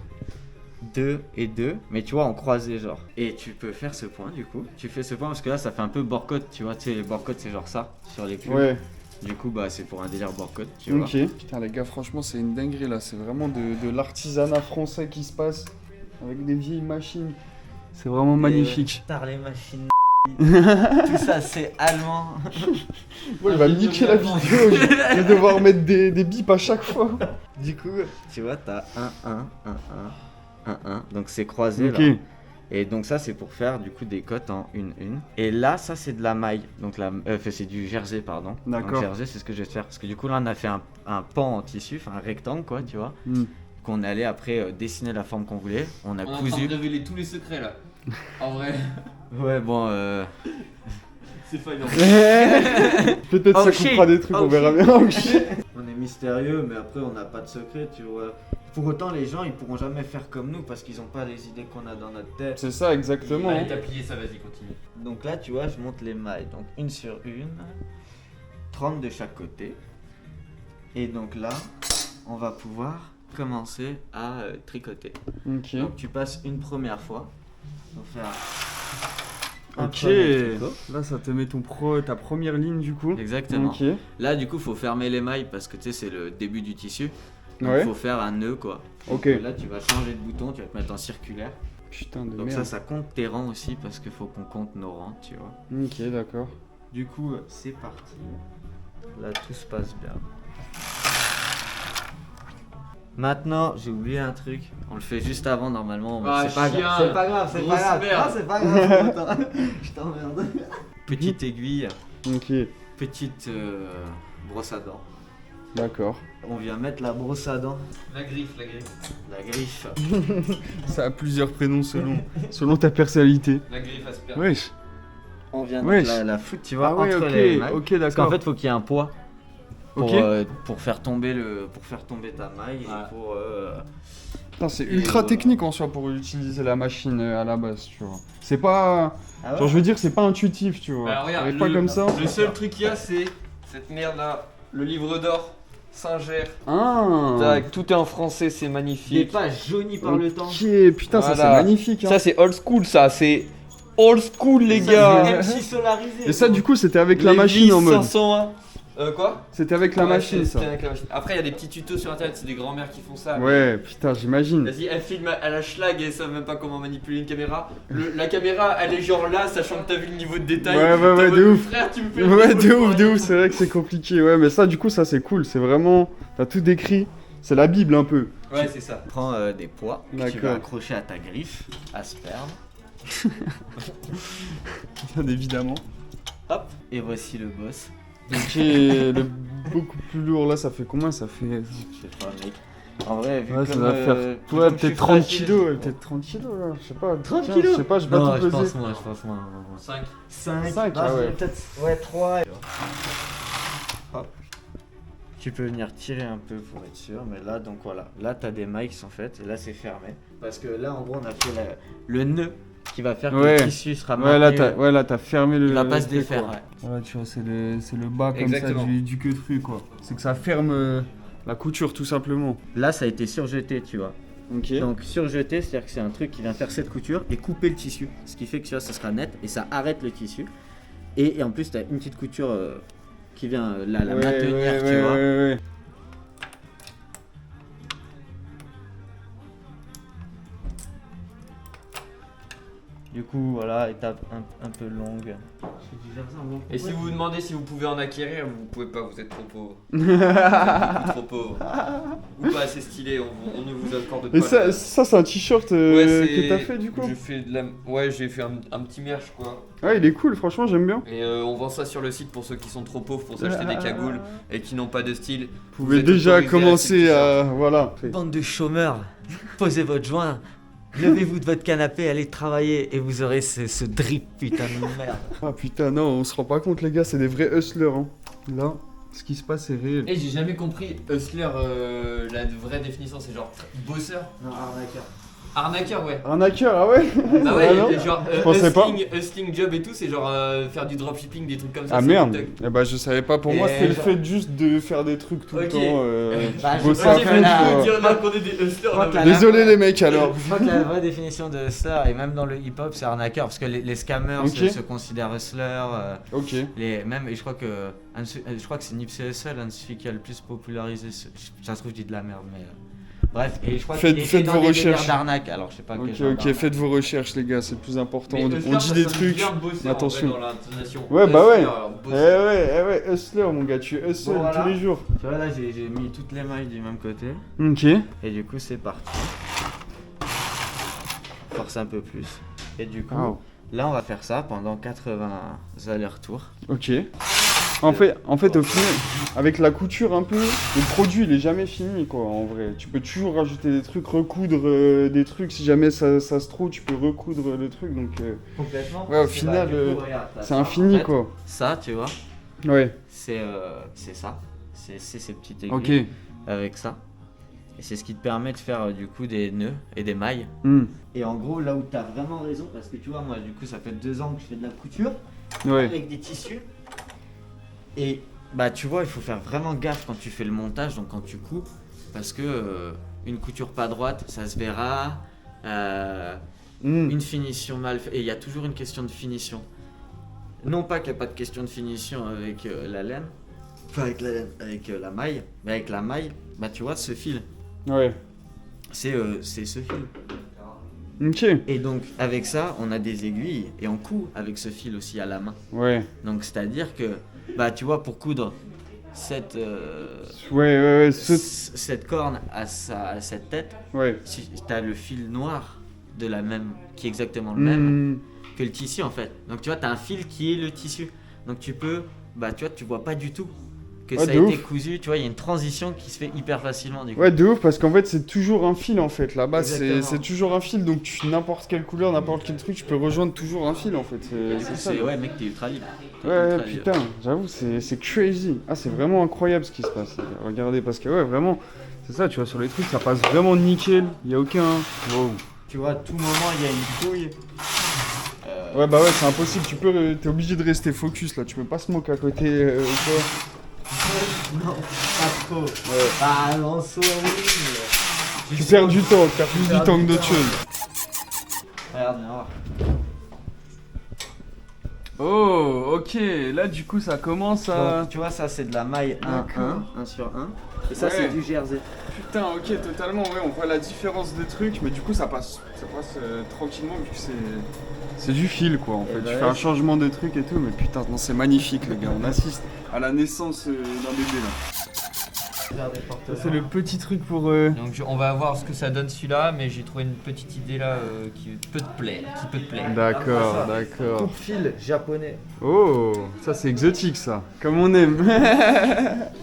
2 et 2, mais tu vois en croisé genre. Et tu peux faire ce point du coup. Tu fais ce point parce que là ça fait un peu bord-côte, tu vois. Tu sais, les bord-côte c'est genre ça, sur les pulls. Ouais. Du coup, bah c'est pour un délire bord-côte, tu vois. Ok. Putain les gars, franchement c'est une dinguerie là. C'est vraiment de l'artisanat français qui se passe avec des vieilles machines. C'est vraiment magnifique. Tard les machines. Tout ça c'est allemand. Ouais, il va me niquer la vidéo. Je vais devoir mettre des bips à chaque fois. Du coup, tu vois, t'as 1, 1, 1, 1, 1, 1. Donc c'est croisé Ok. là. Et donc ça c'est pour faire du coup des cotes en 1, 1. Et là ça c'est de la maille. Donc c'est du jersey pardon. D'accord. Donc jersey c'est ce que je vais te faire. Parce que du coup là on a fait un pan en tissu, enfin un rectangle quoi, tu vois. Hmm. Qu'on allait après dessiner la forme qu'on voulait. On a On est en train cousu. de révéler tous les secrets là. En vrai, Ouais bon c'est pas énorme. Peut-être Oh ça shit. coupera des trucs, Oh on verra bien. Oh shit. On est mystérieux, mais après on n'a pas de secret, tu vois. Pour autant, les gens ils pourront jamais faire comme nous parce qu'ils n'ont pas les idées qu'on a dans notre tête. C'est ça exactement. Allez, t'as plié ça, vas-y, continue. Donc là, tu vois, je monte les mailles. Donc 1 sur 1, 30 de chaque côté. Et donc là, on va pouvoir commencer à tricoter. Ok. Donc tu passes une première fois. Donc faire un Ok. premier tricot. Là ça te met ta première ligne du coup. Exactement. Ok. Là, du coup, faut fermer les mailles parce que tu sais, c'est le début du tissu. Donc Ouais. faut faire un nœud quoi. Ok. Donc, là, tu vas changer de bouton, tu vas te mettre en circulaire. Putain de Donc merde. ça compte tes rangs aussi parce qu'il faut qu'on compte nos rangs, tu vois. Ok, d'accord. Du coup, c'est parti. Là, tout se passe bien. Maintenant, j'ai oublié un truc. On le fait juste avant normalement. mais Ah, c'est pas chien. grave. C'est pas grave. C'est Grosse pas grave. merde. Ah, c'est pas grave. Attends. Je t'emmerde. Petite aiguille, Ok, petite brosse à dents. d'accord. On vient mettre la brosse à dents, La griffe, la griffe. la griffe. Ça a plusieurs prénoms selon ta personnalité. La griffe asperge. Wesh. On vient Wesh. mettre la foutre, tu vois, Ah ouais, entre ok, les mailles. ok, Parce d'accord. qu'en fait, faut qu'il y ait un poids pour, Ok. pour faire tomber ta maille et Ouais. pour Putain, c'est et ultra voilà. technique en soi pour utiliser la machine à la base, tu vois. C'est pas... Ah ouais. Genre je veux dire, c'est pas intuitif, tu vois. Bah, regarde, T'arrives pas comme ça. Le seul truc qu'il y a, c'est cette merde là. Le livre d'or, Singer. Ah. Tac, tout est en français, c'est Des magnifique. pages jaunies par le temps. Ok, putain, ça c'est Voilà. magnifique. Hein. Ça, c'est old school, ça. C'est old school, les Ça, gars. c'est MC solarisé. Et ça, du coup, c'était avec la Les machine en mode. 501. Quoi C'était avec la Ouais, machine, c'était ça. avec la machine. Après, il y a des petits tutos sur internet, c'est des grands-mères qui font ça. Ouais, putain, j'imagine. Vas-y, elle filme à la schlag et elle savent même pas comment manipuler une caméra. La caméra, elle est genre là, sachant que t'as vu le niveau de détail. Ouais, ouais, T'es en ouais, mode, de ouf. Frère, tu me fais Ouais, le de ouf, de niveau ouf, c'est vrai que c'est compliqué. Ouais, mais ça, du coup, ça c'est cool. C'est vraiment. T'as tout décrit. C'est la Bible un peu. Ouais, c'est ça. Prends des poids que tu D'accord. vas accrocher à ta griffe, à sperme. Bien évidemment. Hop, et voici le boss. Ok, le beaucoup plus lourd là, ça fait combien? Ça fait. Je sais pas, mec. En vrai, vu Ouais, ça comme, va faire. vu Ouais, comme je suis peut-être 30 fragile, kilos. Ouais, peut-être 30 kilos là. Je sais pas. 30 Tiens, kilos Je sais pas, je vais Non, pas je tout pense peser. moins, je pense moins. 5. 5, Cinq, ah ouais. peut-être ouais, 3. Hop. Tu peux venir tirer un peu pour être sûr, mais là, donc voilà. Là, t'as des mailles qui sont faites, et là, c'est fermé. Parce que là, en gros, on a fait le nœud qui va faire que Ouais. le tissu sera Ouais, là, maintenu. t'as fermé le. Il va pas le se truc, défaire, quoi. ouais. Voilà, tu vois, c'est le bas comme Exactement. ça du queutru quoi. C'est que ça ferme la couture tout simplement. Là, ça a été surjeté, tu vois. Ok. Donc, surjeté, c'est-à-dire que c'est un truc qui vient faire cette couture et couper le tissu. Ce qui fait que tu vois, ça sera net et ça arrête le tissu. Et en plus, t'as une petite couture qui vient la Ouais, maintenir, ouais, tu ouais, vois. ouais. Du coup, voilà, étape un peu longue. Et si vous vous demandez si vous pouvez en acquérir, vous pouvez pas, vous êtes trop pauvre. Vous êtes beaucoup trop pauvre. Ou pas assez stylé, on ne vous accorde pas. Et ça c'est un t-shirt Ouais, que t'as fait du coup? J'ai fait un petit merch quoi. Ouais, il est cool, franchement, j'aime bien. Et on vend ça sur le site pour ceux qui sont trop pauvres pour s'acheter des cagoules et qui n'ont pas de style. Vous pouvez êtes déjà autorisé commencer à... à... Voilà. Bande de chômeurs, posez votre joint, levez-vous de votre canapé, allez travailler et vous aurez ce drip putain de merde. Ah putain, non, on se rend pas compte les gars, c'est des vrais hustlers, hein. Là, ce qui se passe est réel. Et j'ai jamais compris hustler, la vraie définition, c'est genre bosseur. Non, arnaqueur. Arnaqueur, ouais. Arnaqueur, ah ouais? Bah ouais, Ah non, genre je pensais pas. hustling job et tout, c'est genre faire du dropshipping, des trucs comme ça. Ah c'est merde, TikTok. eh bah je savais pas, pour moi Et c'était le genre- fait juste de faire des trucs tout le Ok. temps, Bah, je bosser crois à que fond, là- tu vois. dire là qu'on est des hustlers. crois non, que mais- la- Désolé les mecs alors. Je crois que la vraie définition de hustler, et même dans le hip-hop, c'est arnaqueur, parce que les scammers Ok. se considèrent hustlers. Ok. Même, et je crois que c'est Nipsey Hussle, un de celui qui a le plus popularisé. Ça se trouve, je dis de la merde, mais. Bref, et je crois Faites- qu'il était faites dans vos des délires recherches. d'arnaque, alors je sais pas Ok, quel genre ok, d'arnaque. faites vos recherches les gars, c'est le plus important. Mais On hustler, dit ça des sonne trucs. bien bosser, mais en attention. vrai, dans l'intonation. Ouais, bah ouais. Hustler, Eh bosser. ouais, hustler mon gars, tu hustle Bon, voilà. tous les jours. Tu vois, là, j'ai mis toutes les mailles du même côté, Ok. et du coup, c'est parti. Force un peu plus. Et du coup, Wow. là, on va faire ça pendant 80 allers-retours. Ok. En fait, au final, avec la couture un peu, le produit il est jamais fini quoi en vrai. Tu peux toujours rajouter des trucs, recoudre des trucs, si jamais ça se trouve, tu peux recoudre le truc donc Complètement. Ouais, au final, regarde, t'as c'est ça. infini En fait, quoi. Ça, tu vois, Ouais, c'est ça. C'est ces petites aiguilles ok. avec ça. Et c'est ce qui te permet de faire du coup des nœuds et des mailles. Hmm. Et en gros, là où tu as vraiment raison, parce que tu vois, moi, du coup, ça fait 2 ans que je fais de la couture Ouais. avec des tissus. Et bah, tu vois, il faut faire vraiment gaffe quand tu fais le montage, donc quand tu coupes, parce que une couture pas droite, ça se verra. Hmm. Une finition mal faite. Et il y a toujours une question de finition. Non pas qu'il n'y a pas de question de finition avec la laine, pas avec la laine, avec la maille, mais avec la maille, bah tu vois, ce fil, Ouais. c'est ce fil. Ok. Et donc avec ça, on a des aiguilles et on coud avec ce fil aussi à la main. Ouais. Donc c'est-à-dire que, bah tu vois, pour coudre cette, Ouais. cette corne à cette tête, Ouais. si tu as le fil noir de la même, qui est exactement le même Hmm. que le tissu en fait. Donc tu vois, tu as un fil qui est le tissu. Donc tu peux, bah tu vois, tu vois pas du tout que Ouais, ça a de été ouf. cousu. Tu vois, il y a une transition qui se fait hyper facilement du coup. Ouais, de ouf, parce qu'en fait, c'est toujours un fil en fait. Là-bas, Exactement. c'est toujours un fil, donc n'importe quelle couleur, n'importe quel truc, tu peux rejoindre toujours un fil en fait. Du coup, C'est ça. ouais, mec, t'es ultra libre. T'es Ouais, ultra libre. putain, j'avoue, c'est crazy. Ah, c'est vraiment incroyable ce qui se passe. Regardez, parce que, ouais, vraiment, c'est ça, tu vois, sur les trucs, ça passe vraiment nickel. Il y a aucun. Wow. Tu vois, à tout moment, il y a une couille. Ouais, bah ouais, c'est impossible. T'es obligé de rester focus là. Tu peux pas se moquer à côté ou quoi. Non, pas trop. Ouais. Ah non, sorry. Tu perds du temps, tu perds plus du temps que d'autres choses. Regarde, viens voir. Oh, ok. Là, du coup, ça commence Donc, tu vois, ça, c'est de la maille 1, D'accord. 1 sur 1. Et ça, Ouais. c'est du jersey. Putain, ok, totalement. Ouais, on voit la différence des trucs, mais du coup, ça passe tranquillement vu que c'est du fil quoi. En fait, bah tu fais ouais. un changement de truc et tout, mais putain, non, c'est magnifique, les gars. On assiste à la naissance d'un bébé là. Ça, c'est le petit truc pour. Donc on va voir ce que ça donne celui-là, mais j'ai trouvé une petite idée là qui peut te plaire. D'accord, d'accord. Coupe-fil japonais. Oh, ça c'est exotique ça, comme on aime.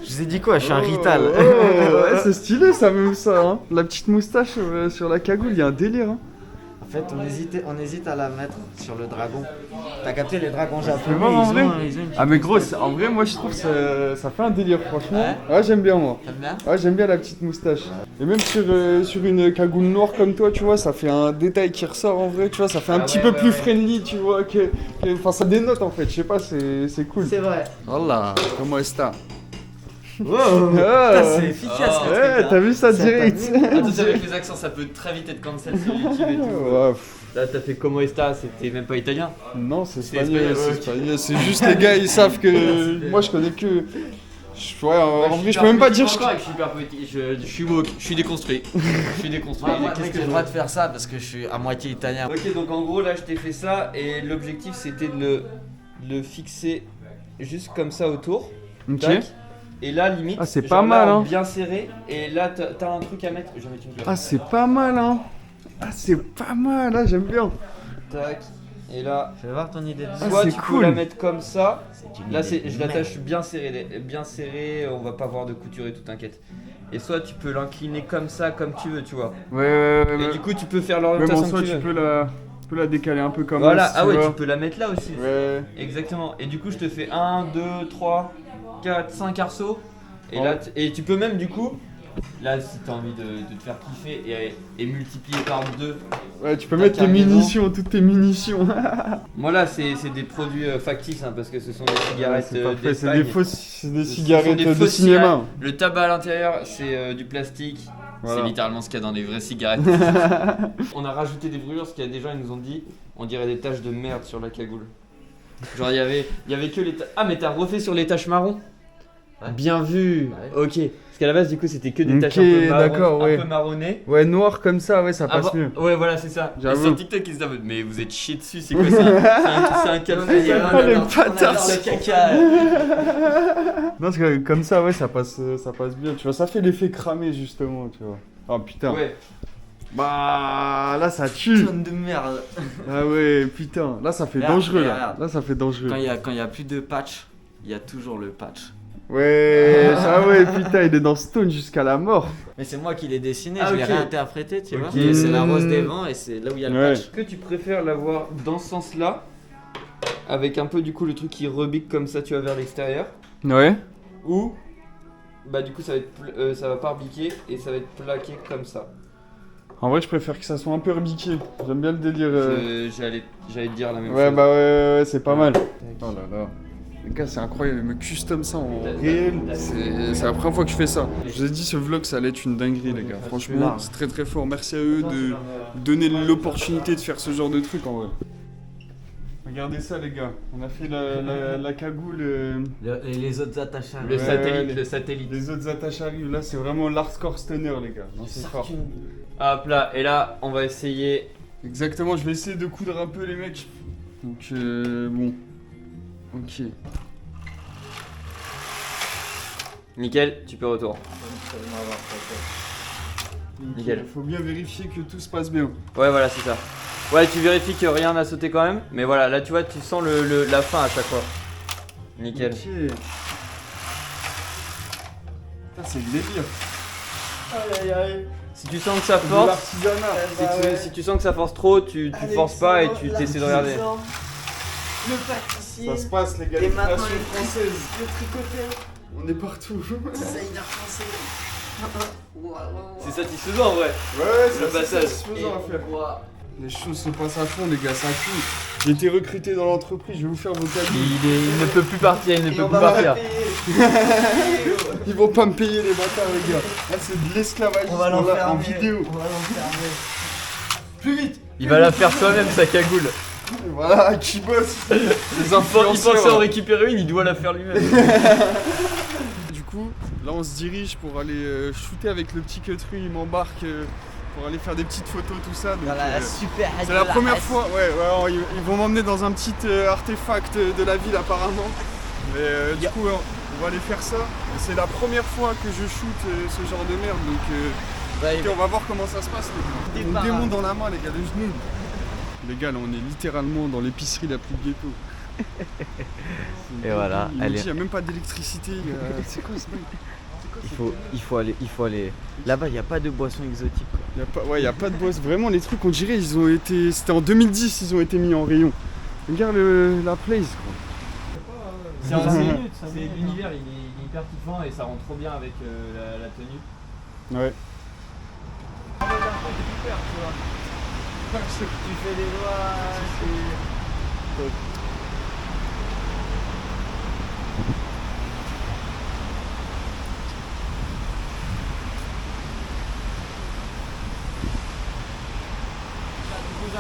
Je vous ai dit quoi, je suis un rital. Oh, ouais, c'est stylé ça, même ça. Hein. La petite moustache sur la cagoule, il y a un délire. Hein. En fait, on hésite à la mettre sur le dragon. T'as capté les dragons japonais, voir, en vrai. ils ont une petite Ah mais gros, moustache. en vrai moi je trouve que ça fait un délire franchement. Ouais, j'aime bien moi. T'aimes bien? Ouais, j'aime bien la petite moustache. Et même sur une cagoule noire comme toi, tu vois, ça fait un détail qui ressort en vrai, tu vois, ça fait un petit peu plus friendly, tu vois, enfin ça dénote en fait, je sais pas, c'est cool. C'est vrai. Voilà, comment est-ce Putain, c'est efficace Oh. le truc, Ouais, là. t'as vu ça Ça direct. Attention avec les accents, ça peut très vite être cancel sur YouTube et tout. Ouais, Là, t'as fait Como esta, c'était même pas italien. non, c'est C'est espagnol, espagnol, c'est ouais. espagnol. C'est juste les gars, ils savent que moi je connais que. Ouais, en vrai, je peux même pas dire. Encore avec super poétique, je suis woke, je suis déconstruit. Je suis déconstruit. Moi, Qu'est-ce mec, que j'ai je le droit de faire ça parce que je suis à moitié italien. Ok, donc en gros, là, je t'ai fait ça et l'objectif c'était de le fixer juste comme ça autour. Ok. Tac. Et là, limite, Ah, c'est genre pas mal, là, hein. bien serré. Et là, t'as un truc à mettre. J'en mets une Ah, c'est pas mal, hein. Ah, c'est pas mal, là, j'aime bien. Tac. Et là, Je vais voir ton idée de Ah, soit c'est tu cool. peux la mettre comme ça. C'est une Là, idée je de l'attache bien serré, on va pas voir de couture et tout, t'inquiète. Et soit tu peux l'incliner comme ça, comme tu veux, tu vois. Ouais, Et du coup, tu peux faire Même en l'orientation soi, que tu tu veux. peux la décaler un peu comme Voilà, ça. ah ouais, tu peux la mettre là aussi. Ouais. Exactement. Et du coup, je te fais 1, 2, 3, 4, 5 arceaux. Et Oh. là, et tu peux même du coup, là, si t'as envie de te faire kiffer et multiplier par 2. Ouais, tu peux T'as mettre tes carrément- munitions, toutes tes munitions. Moi là, c'est des produits factices hein, parce que ce sont des cigarettes C'est parfait, c'est d'Espagne. des fausses, c'est des Ce sont cigarettes des de fausses cinéma. Le tabac à l'intérieur, c'est du plastique. Voilà. C'est littéralement ce qu'il y a dans des vraies cigarettes. On a rajouté des brûlures parce qu'il y a des gens qui nous ont dit on dirait des taches de merde sur la cagoule. Genre il y avait que les taches. Ah mais t'as refait sur les taches marron. Ouais. Bien vu. Ouais. Ok. Parce qu'à la base du coup c'était que des Ok, taches un peu, d'accord, ouais. un peu marronnées. Ouais, noir comme ça, ouais, ça passe Avant- mieux. Ouais voilà c'est ça. Et J'avoue. sur TikTok ils se disent mais vous êtes chiés dessus c'est quoi ça? C'est un café. Ah, les bâtards. le caca. Non, parce que comme ça, ouais, ça passe bien. Tu vois, ça fait l'effet cramé, justement, tu vois. Oh putain. Ouais. Bah, là, ça tue. Tonne de merde. Ah ouais, putain. Là, ça fait Regarde, dangereux, là. regarde. Là, ça fait dangereux. Quand il y a plus de patch, il y a toujours le patch. Ouais, ah ouais, putain, il est dans Stone jusqu'à la mort. Mais c'est moi qui l'ai dessiné, Ah, je l'ai ok. réinterprété, tu vois. Ok. Et c'est la rose des vents et c'est là où il y a le Ouais. patch. Est-ce que tu préfères l'avoir dans ce sens-là, avec un peu du coup le truc qui rebique comme ça, tu vas vers l'extérieur, Ouais. ou bah du coup ça va être ça va pas rebiquer et ça va être plaqué comme ça. En vrai, je préfère que ça soit un peu rebiqué. J'aime bien le délire. J'allais te dire la même Ouais, chose. bah ouais, c'est pas mal. Oh là là. Les gars, c'est incroyable, ils me custom ça en réel. C'est la première fois que je fais ça. Je vous ai dit, ce vlog, ça allait être une dinguerie, les gars. Franchement, c'est très très fort. Merci à eux de donner l'opportunité de faire ce genre de truc en vrai. Regardez ça, les gars. On a fait la cagoule. Et les autres attaches à Le Ouais, satellite, les- le satellite. Les autres attaches arrivent. Là, c'est vraiment l'hardcore stunner, les gars. Non, c'est fort. Hop là, et là on va essayer. Exactement, je vais essayer de coudre un peu, les mecs. Donc, bon. Ok. Nickel, tu peux retour. Nickel. Il faut bien vérifier que tout se passe bien. Ouais voilà c'est ça. Ouais tu vérifies que rien n'a sauté quand même, mais voilà là tu vois tu sens la fin à chaque fois. Nickel. Ok. Putain, c'est le délire. Aïe aïe aïe. Si tu sens que ça C'est de force, l'artisanat. si tu sens que ça force trop, tu forces pas et tu t'essaies de regarder. Le pâtissier, Ça se passe, les gars. et les maintenant créations le françaises. le tricoteur, On est partout. designer français. C'est satisfaisant en vrai. Ouais, Le c'est passage. satisfaisant à faire. Les choses se passent à fond, les gars, ça coule. J'ai été recruté dans l'entreprise, je vais vous faire vos cabines. Il ne peut plus partir, il ne peut plus partir. Ils vont pas me payer, les bâtards, les gars. Là, c'est de l'esclavagisme On va en l'enfermer. vidéo. On va l'enfermer. Plus vite. Il va la faire soi-même sa cagoule. Et voilà, qui bosse. Les Il pensait influenceurs. en récupérer une, il doit la faire lui-même. Du coup, là, on se dirige pour aller shooter avec le petit Cutru. Il m'embarque pour aller faire des petites photos, tout ça. Donc, super. c'est la première fois, ouais, ils vont m'emmener dans un petit artefact de la ville apparemment. Mais du coup, on va aller faire ça. Et c'est la première fois que je shoot ce genre de merde, donc ok, on va voir comment ça se passe. Les gars. On démonte dans la main, les gars, les genoux. Les gars, là, on est littéralement dans l'épicerie la plus ghetto. Et voilà, Il elle n'y est- a même pas d'électricité. C'est quoi ce bail? Il faut aller. Là-bas, il n'y a pas de boisson exotique. Y a pas de boss. Vraiment, les trucs, on dirait, ils ont été. C'était en 2010, ils ont été mis en rayon. Regarde la place, quoi. C'est l'univers, il est hyper kiffant et ça rend trop bien avec la tenue. Ouais. Tu fais des doigts.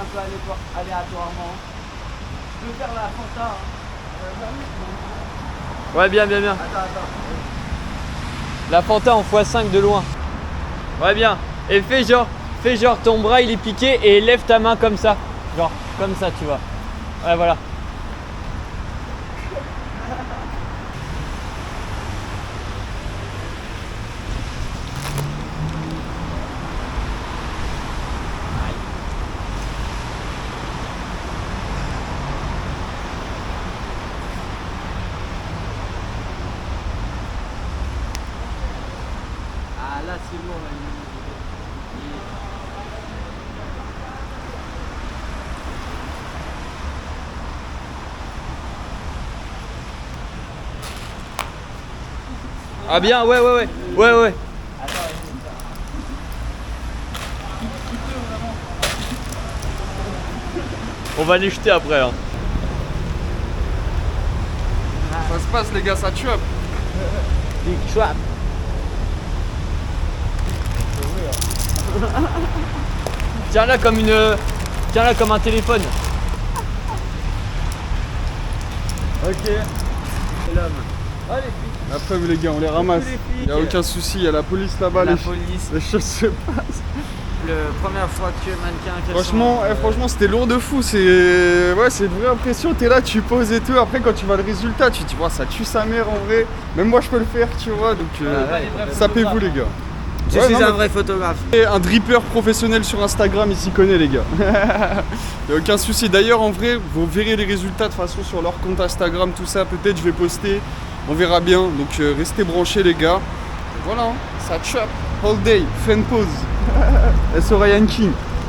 un peu aléatoirement. Je peux faire la Fanta. Hein. Ouais, bien. Attends. La Fanta en x5 de loin. Ouais, bien. Et fais genre ton bras il est piqué et lève ta main comme ça. Genre, comme ça, tu vois. Ouais, voilà. Ah là c'est bon. Ah, bien, ouais. On va les jeter après. Hein. Ça se passe les gars, ça tue. Big trap. Tiens-la comme un téléphone. Ok. C'est l'homme. Allez, La preuve les gars, on les ramasse. les Y a flics. aucun souci, y a la police là-bas, la les police. choses se passent. La première fois que mannequin. Franchement, c'était lourd de fou. C'est une vraie impression. T'es là, tu poses et tout. Après, quand tu vois le résultat, tu te dis, ça tue sa mère en vrai. Même moi, je peux le faire, tu vois. Donc, sapez-vous les gars. Je suis un vrai photographe. Et un dripper professionnel sur Instagram, il s'y connaît les gars. Y a aucun souci. D'ailleurs, en vrai, vous verrez les résultats de toute façon sur leur compte Instagram, tout ça. Peut-être je vais poster. On verra bien. Donc, restez branchés les gars. Voilà, ça chop. All day, fan pose. S.O. Ryan King.